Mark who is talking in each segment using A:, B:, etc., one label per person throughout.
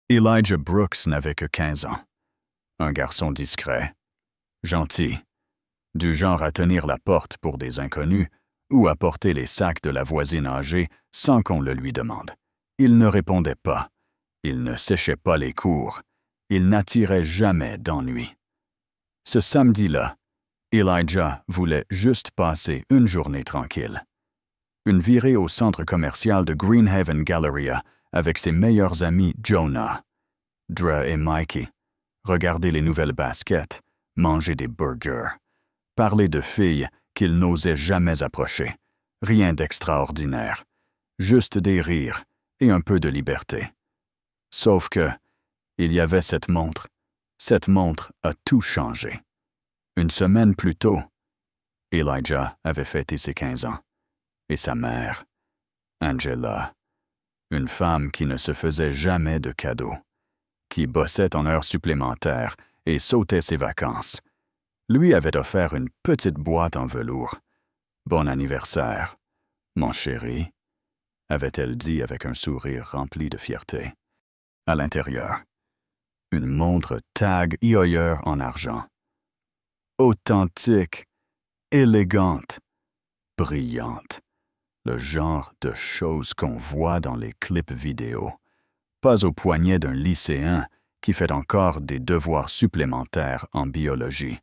A: Elijah Brooks n'avait que 15 ans. Un garçon discret, gentil, du genre à tenir la porte pour des inconnus ou à porter les sacs de la voisine âgée sans qu'on le lui demande. Il ne répondait pas, il ne séchait pas les cours, il n'attirait jamais d'ennui. Ce samedi-là, Elijah voulait juste passer une journée tranquille. Une virée au centre commercial de Greenhaven Galleria avec ses meilleurs amis Jonah, Dre et Mikey, regarder les nouvelles baskets, manger des burgers, parler de filles qu'il n'osait jamais approcher. Rien d'extraordinaire, juste des rires et un peu de liberté. Sauf que, il y avait cette montre. Cette montre a tout changé. Une semaine plus tôt, Elijah avait fêté ses 15 ans. Et sa mère, Angela, une femme qui ne se faisait jamais de cadeaux, qui bossait en heures supplémentaires et sautait ses vacances, lui avait offert une petite boîte en velours. « Bon anniversaire, mon chéri », avait-elle dit avec un sourire rempli de fierté. À l'intérieur, une montre Tag Heuer en argent. Authentique, élégante, brillante. Le genre de choses qu'on voit dans les clips vidéo. Pas au poignet d'un lycéen qui fait encore des devoirs supplémentaires en biologie.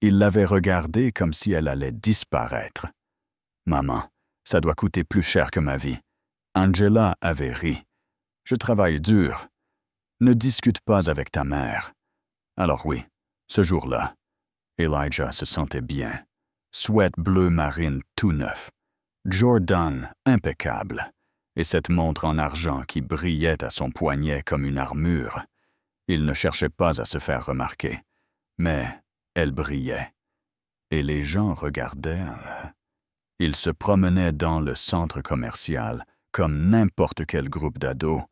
A: Il l'avait regardée comme si elle allait disparaître. « Maman, ça doit coûter plus cher que ma vie. » Angela avait ri. « Je travaille dur. Ne discute pas avec ta mère. » Alors oui, ce jour-là, Elijah se sentait bien. Sweat bleu marine tout neuf. Jordan impeccable. Et cette montre en argent qui brillait à son poignet comme une armure. Il ne cherchait pas à se faire remarquer. Mais elle brillait. Et les gens regardaient. Il se promenait dans le centre commercial comme n'importe quel groupe d'ados.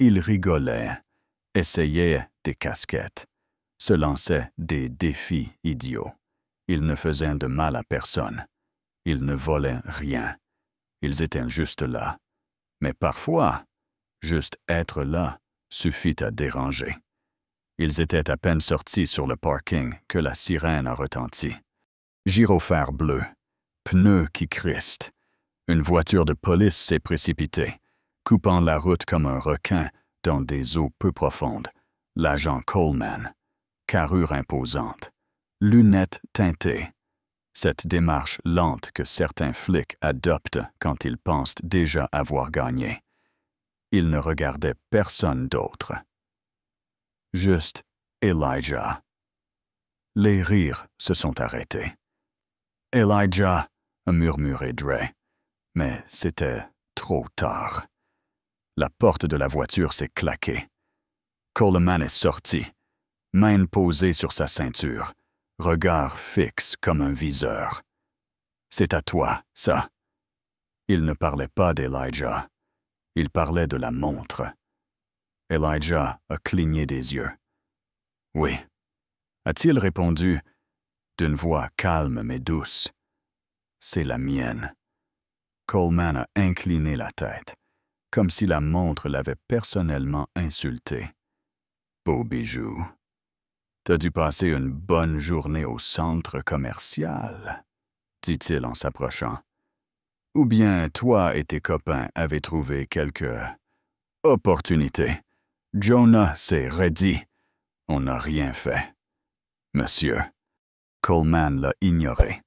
A: Il rigolait, essayait des casquettes, se lançait des défis idiots. Il ne faisait de mal à personne. Il ne volait rien. Ils étaient juste là. Mais parfois, juste être là suffit à déranger. Ils étaient à peine sortis sur le parking que la sirène a retenti. Gyrophare bleu, pneus qui cristent. Une voiture de police s'est précipitée, coupant la route comme un requin dans des eaux peu profondes. L'agent Coleman, carrure imposante, lunettes teintées. Cette démarche lente que certains flics adoptent quand ils pensent déjà avoir gagné. Il ne regardait personne d'autre. Juste Elijah. Les rires se sont arrêtés. « Elijah » a murmuré Dre, mais c'était trop tard. La porte de la voiture s'est claquée. Coleman est sorti, main posée sur sa ceinture, regard fixe comme un viseur. « C'est à toi, ça. » Il ne parlait pas d'Elijah. Il parlait de la montre. Elijah a cligné des yeux. « Oui. » a-t-il répondu d'une voix calme mais douce. « C'est la mienne. » Coleman a incliné la tête, comme si la montre l'avait personnellement insulté. « Beau bijou. T'as dû passer une bonne journée au centre commercial, » dit-il en s'approchant. « Ou bien toi et tes copains avez trouvé quelque opportunité. Jonah s'est raidi. On n'a rien fait. » « Monsieur. » Coleman l'a ignoré.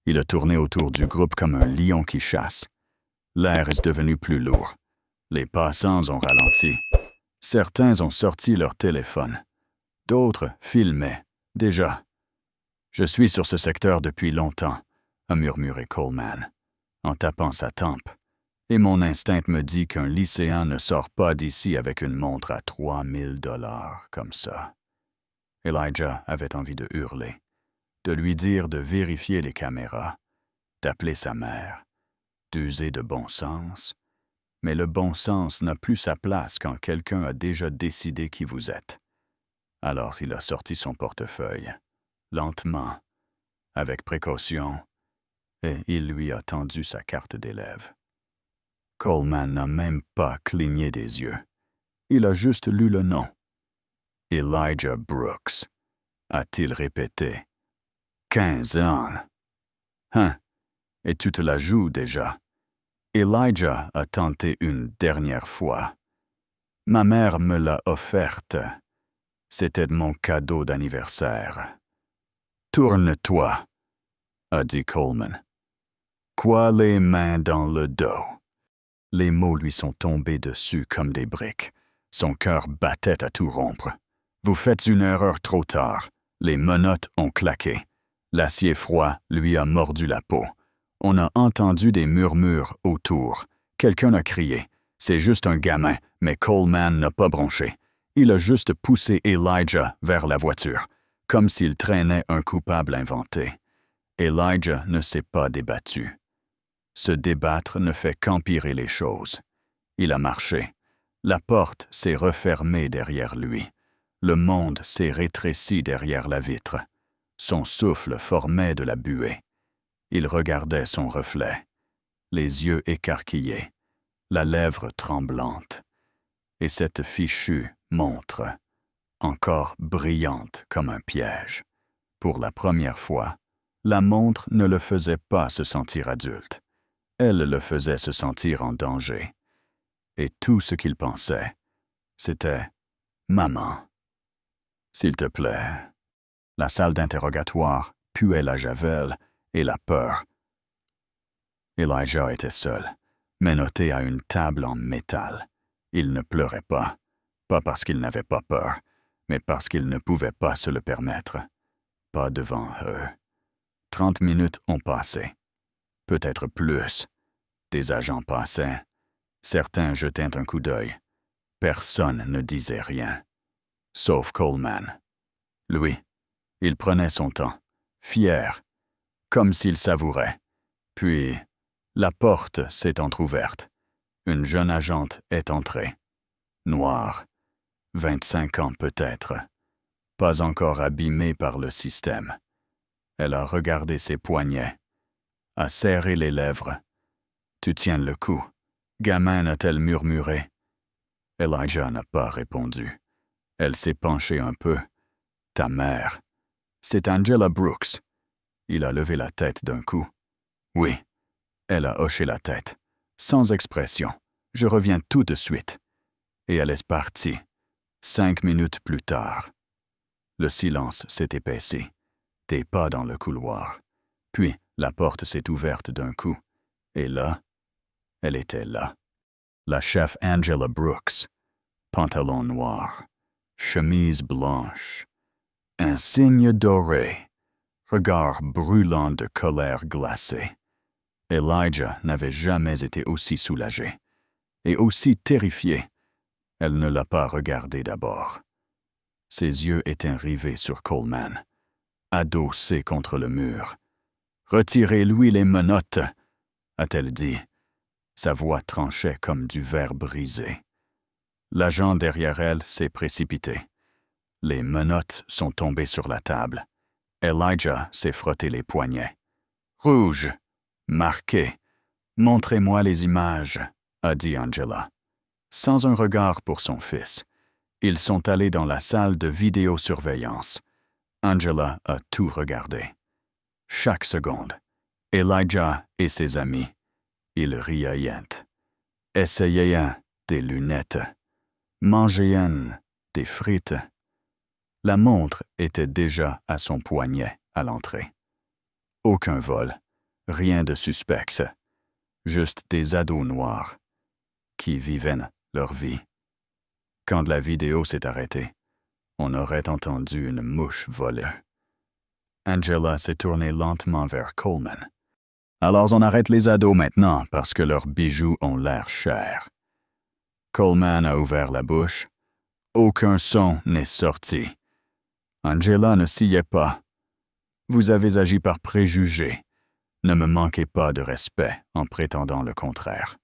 A: Il a tourné autour du groupe comme un lion qui chasse. L'air est devenu plus lourd. Les passants ont ralenti. Certains ont sorti leur téléphone. D'autres filmaient, déjà. « Je suis sur ce secteur depuis longtemps, » a murmuré Coleman, en tapant sa tempe. « Et mon instinct me dit qu'un lycéen ne sort pas d'ici avec une montre à 3000 $ comme ça. » Elijah avait envie de hurler, de lui dire de vérifier les caméras, d'appeler sa mère, d'user de bon sens. Mais le bon sens n'a plus sa place quand quelqu'un a déjà décidé qui vous êtes. Alors il a sorti son portefeuille, lentement, avec précaution, et il lui a tendu sa carte d'élève. Coleman n'a même pas cligné des yeux. Il a juste lu le nom. Elijah Brooks, a-t-il répété. 15 ans. Hein, et tu te la joues déjà. Elijah a tenté une dernière fois. Ma mère me l'a offerte. C'était mon cadeau d'anniversaire. Tourne-toi, a dit Coleman. Quoi les mains dans le dos? Les mots lui sont tombés dessus comme des briques. Son cœur battait à tout rompre. Vous faites une erreur trop tard. Les menottes ont claqué. L'acier froid lui a mordu la peau. On a entendu des murmures autour. Quelqu'un a crié. C'est juste un gamin, mais Coleman n'a pas bronché. Il a juste poussé Elijah vers la voiture, comme s'il traînait un coupable inventé. Elijah ne s'est pas débattu. Se débattre ne fait qu'empirer les choses. Il a marché. La porte s'est refermée derrière lui. Le monde s'est rétréci derrière la vitre. Son souffle formait de la buée. Il regardait son reflet, les yeux écarquillés, la lèvre tremblante. Et cette fichue montre, encore brillante comme un piège. Pour la première fois, la montre ne le faisait pas se sentir adulte. Elle le faisait se sentir en danger. Et tout ce qu'il pensait, c'était « Maman, s'il te plaît ». La salle d'interrogatoire puait la javel et la peur. Elijah était seul, menotté à une table en métal. Il ne pleurait pas parce qu'il n'avait pas peur, mais parce qu'il ne pouvait pas se le permettre. Pas devant eux. 30 minutes ont passé. Peut-être plus. Des agents passaient. Certains jetaient un coup d'œil. Personne ne disait rien. Sauf Coleman. Lui, il prenait son temps, fier, comme s'il savourait. Puis, la porte s'est entr'ouverte. Une jeune agente est entrée. Noire, 25 ans peut-être, pas encore abîmée par le système. Elle a regardé ses poignets, a serré les lèvres. « Tu tiens le coup. » Gamin a-t-elle murmuré. Elijah n'a pas répondu. Elle s'est penchée un peu. « Ta mère. » C'est Angela Brooks. Il a levé la tête d'un coup. « Oui. » Elle a hoché la tête, sans expression. « Je reviens tout de suite. » Et elle est partie. 5 minutes plus tard. Le silence s'est épaissi. Des pas dans le couloir. Puis, la porte s'est ouverte d'un coup. Et là, elle était là. La chef Angela Brooks. Pantalon noir. Chemise blanche. Un signe doré. Regard brûlant de colère glacée. Elijah n'avait jamais été aussi soulagé. Et aussi terrifié. Elle ne l'a pas regardé d'abord. Ses yeux étaient rivés sur Coleman, adossé contre le mur. « Retirez-lui les menottes !» a-t-elle dit. Sa voix tranchait comme du verre brisé. L'agent derrière elle s'est précipité. Les menottes sont tombées sur la table. Elijah s'est frotté les poignets. « Rouge! Marqué! Montrez-moi les images !» a dit Angela. Sans un regard pour son fils, ils sont allés dans la salle de vidéosurveillance. Angela a tout regardé. Chaque seconde, Elijah et ses amis, ils riaient, essayaient des lunettes, mangeaient des frites. La montre était déjà à son poignet à l'entrée. Aucun vol, rien de suspect, juste des ados noirs qui vivaient leur vie. Quand la vidéo s'est arrêtée, on aurait entendu une mouche voler. Angela s'est tournée lentement vers Coleman. « Alors on arrête les ados maintenant parce que leurs bijoux ont l'air chers. » Coleman a ouvert la bouche. Aucun son n'est sorti. Angela ne sciait pas. « Vous avez agi par préjugé. Ne me manquez pas de respect en prétendant le contraire. »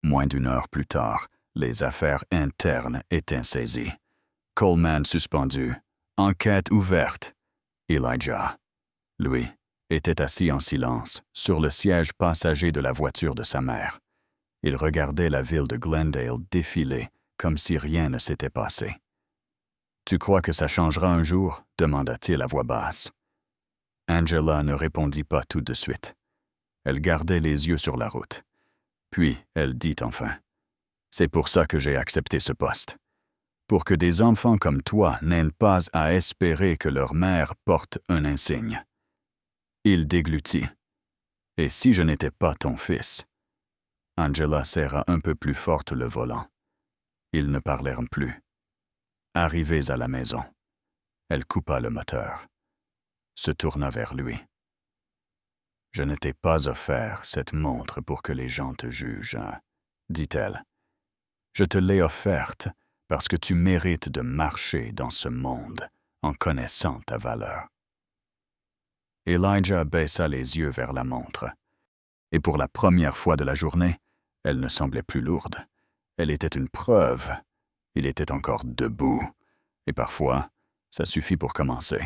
A: Moins d'une heure plus tard, les affaires internes étaient saisies. Coleman suspendu. Enquête ouverte. Elijah, lui, était assis en silence sur le siège passager de la voiture de sa mère. Il regardait la ville de Glendale défiler comme si rien ne s'était passé. « Tu crois que ça changera un jour ?» demanda-t-il à voix basse. Angela ne répondit pas tout de suite. Elle gardait les yeux sur la route. Puis elle dit enfin, « C'est pour ça que j'ai accepté ce poste. Pour que des enfants comme toi n'aient pas à espérer que leur mère porte un insigne. » Il déglutit. « Et si je n'étais pas ton fils? » Angela serra un peu plus fort le volant. Ils ne parlèrent plus. Arrivés à la maison, elle coupa le moteur, se tourna vers lui. « Je ne t'ai pas offert cette montre pour que les gens te jugent, hein, dit-elle. Je te l'ai offerte parce que tu mérites de marcher dans ce monde en connaissant ta valeur. » Elijah baissa les yeux vers la montre. Et pour la première fois de la journée, elle ne semblait plus lourde. Elle était une preuve. Il était encore debout. Et parfois, ça suffit pour commencer.